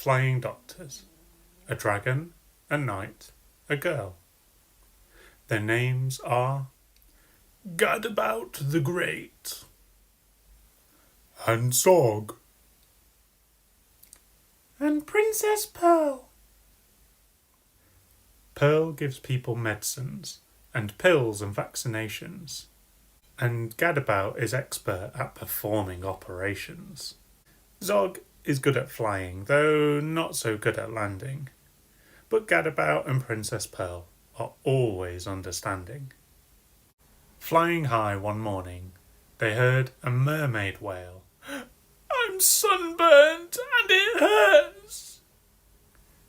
flying doctors, a dragon, a knight, a girl. Their names are Gadabout the Great and Zog and Princess Pearl. Pearl gives people medicines and pills and vaccinations, and Gadabout is expert at performing operations. Zog is good at flying, though not so good at landing, but Gadabout and Princess Pearl are always understanding. Flying high one morning, they heard a mermaid wail. "I'm sunburnt and it hurts,"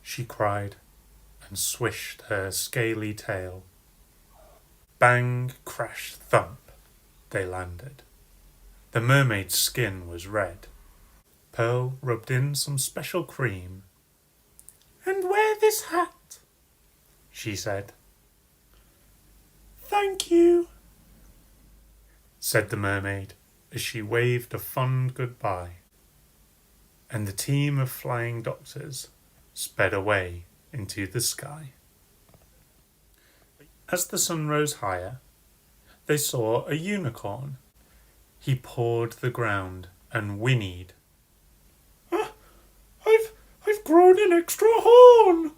she cried, and swished her scaly tail. Bang, crash, thump, they landed. The mermaid's skin was red. Pearl rubbed in some special cream. "And wear this hat," she said. "Thank you," said the mermaid as she waved a fond goodbye. And the team of flying doctors sped away into the sky. As the sun rose higher, they saw a unicorn. He pawed the ground and whinnied. I've grown an extra horn."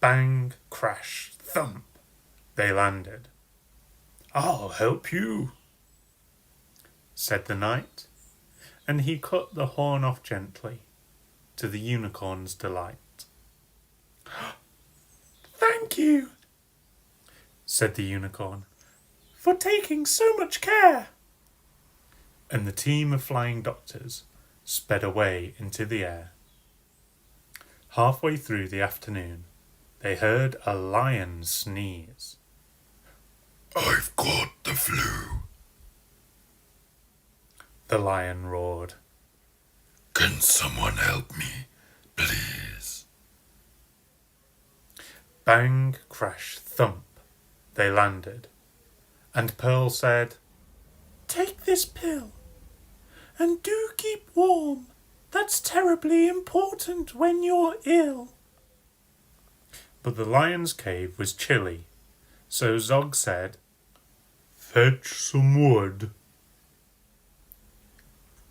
Bang, crash, thump, they landed. "I'll help you," said the knight, and he cut the horn off gently, to the unicorn's delight. "Thank you," said the unicorn, "for taking so much care." And the team of flying doctors sped away into the air. Halfway through the afternoon, they heard a lion sneeze. "I've got the flu," the lion roared. "Can someone help me, please?" Bang, crash, thump, they landed, and Pearl said, "Take this pill, and do keep warm. That's terribly important when you're ill." But the lion's cave was chilly, so Zog said, "Fetch some wood."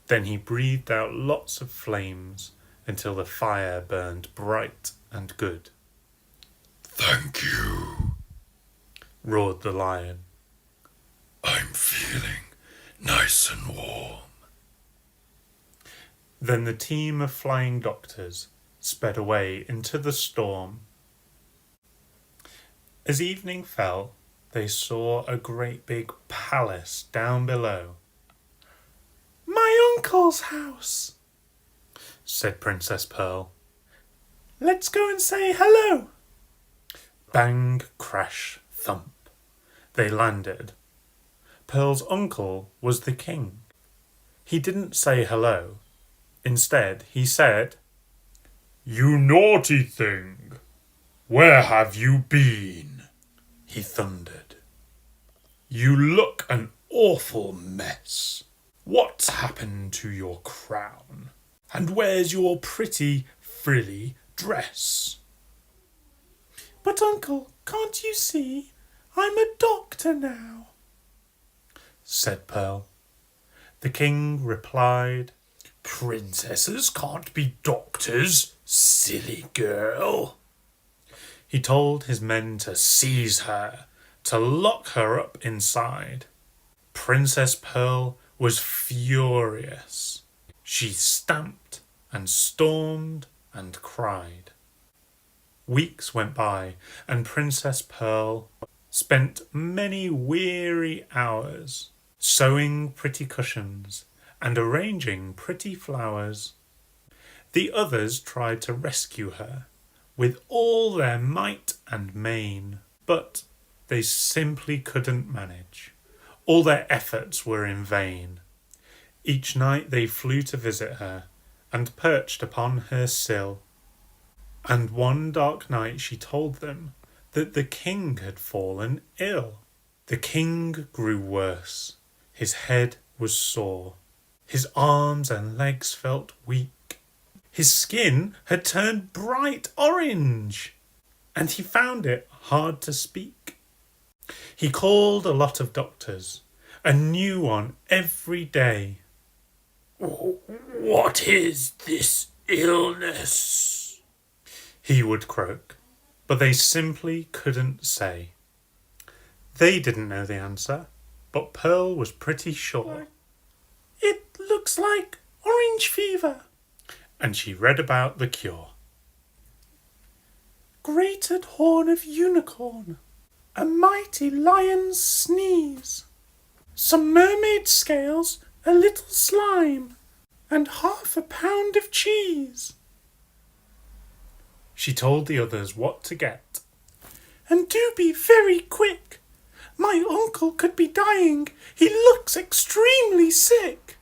Then he breathed out lots of flames until the fire burned bright and good. "Thank you," roared the lion. "I'm feeling nice and warm." Then the team of flying doctors sped away into the storm. As evening fell, they saw a great big palace down below. "My uncle's house," said Princess Pearl. "Let's go and say hello." Bang, crash, thump, they landed. Pearl's uncle was the king. He didn't say hello. Instead, he said, "You naughty thing, where have you been?" he thundered. "You look an awful mess. What's happened to your crown? And where's your pretty, frilly dress?" "But uncle, can't you see? I'm a doctor now," said Pearl. The king replied, "Princesses can't be doctors, silly girl." He told his men to seize her, to lock her up inside. Princess Pearl was furious. She stamped and stormed and cried. Weeks went by, and Princess Pearl spent many weary hours sewing pretty cushions and arranging pretty flowers. The others tried to rescue her with all their might and main, but they simply couldn't manage. All their efforts were in vain. Each night they flew to visit her and perched upon her sill. And one dark night she told them that the king had fallen ill. The king grew worse. His head was sore. His arms and legs felt weak. His skin had turned bright orange, and he found it hard to speak. He called a lot of doctors, a new one every day. "What is this illness?" he would croak, but they simply couldn't say. They didn't know the answer, but Pearl was pretty sure. "It looks like orange fever." And she read about the cure. "Grated horn of unicorn, a mighty lion's sneeze, some mermaid scales, a little slime, and 1/2 pound of cheese." She told the others what to get. "And do be very quick. My uncle could be dying. He looks extremely sick."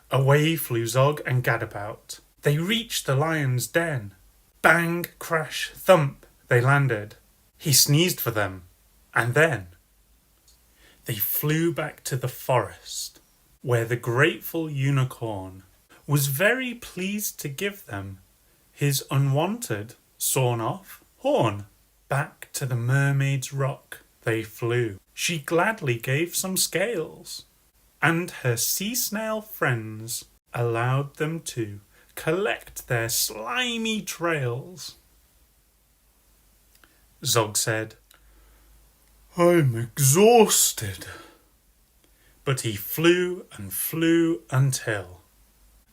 Away flew Zog and Gadabout. They reached the lion's den. Bang, crash, thump, they landed. He sneezed for them, and then they flew back to the forest, where the grateful unicorn was very pleased to give them his unwanted, sawn-off horn. Back to the mermaid's rock they flew. She gladly gave some scales, and her sea snail friends allowed them to collect their slimy trails. Zog said, "I'm exhausted." But he flew and flew until,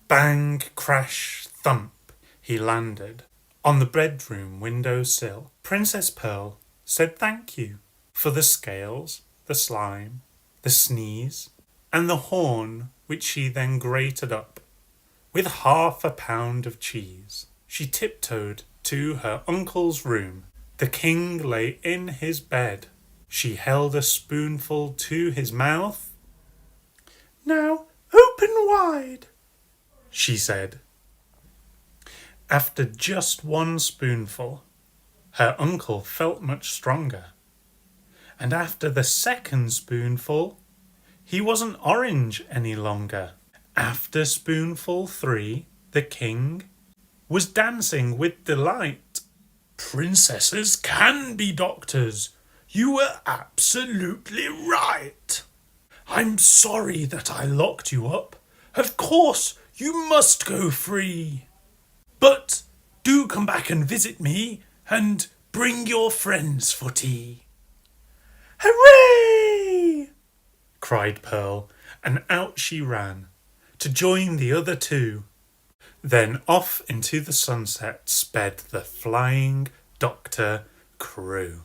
bang, crash, thump, he landed on the bedroom window sill. Princess Pearl said thank you for the scales, the slime, the sneeze, and the horn, which she then grated up with 1/2 pound of cheese. She tiptoed to her uncle's room. The king lay in his bed. She held a spoonful to his mouth. "Now open wide," she said. After just one spoonful, her uncle felt much stronger. And after the second spoonful, he wasn't orange any longer. After spoonful 3, the king was dancing with delight. "Princesses can be doctors. You were absolutely right. I'm sorry that I locked you up. Of course, you must go free. But do come back and visit me, and bring your friends for tea." "Hooray!" cried Pearl, and out she ran to join the other two. Then off into the sunset sped the flying Doctor Crew.